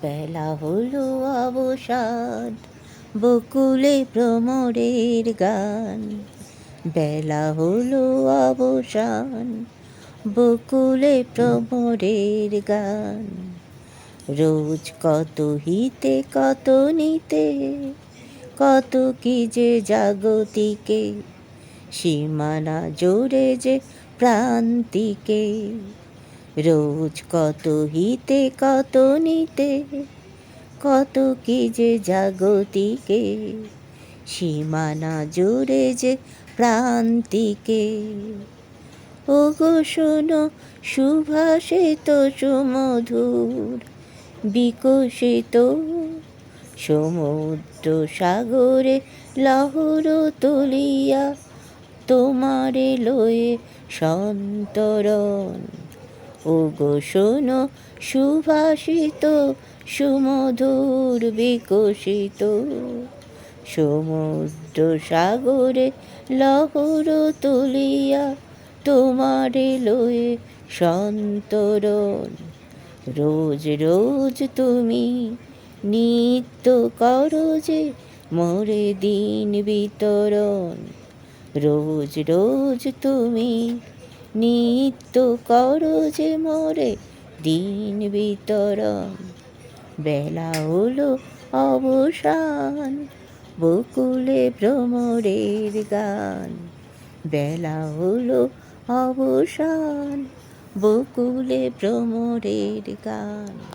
বেলা হলো অবসাদ, বকুলে ভ্রমরের গান। বেলা হলো অবসান, বকুলে ভ্রমরের গান। রোজ কত হিতে কত নিতে, কত কি যে জাগতিকে, সীমানা জোরে যে প্রান্তিকে। রোজ কত হিতে কত নিতে, কত কি যে জাগতিকে, সীমানা জুড়ে যে প্রান্তিকে। ওগো শোনো সুভাষিত সুমধুর বিকশিত, সমুদ্র সাগরে লহর তুলিয়া তোমারে লয়ে সন্তরণ। ওগো শোনো সুভাষিত সুমধুর বিকশিত, সমুদ্র সাগরে লহর তুলিয়া তোমারে লয়ে সন্তরণ। রোজ রোজ তুমি নিত্য করো যে মোরে দিন বিতরণ। রোজ রোজ তুমি নিত্য করো যে মোরে দিন বিতরণ। বেলা হলো অবসান, বকুলে ভ্রমরের গান। বেলা হলো অবসান, বকুলে ভ্রমরের গান।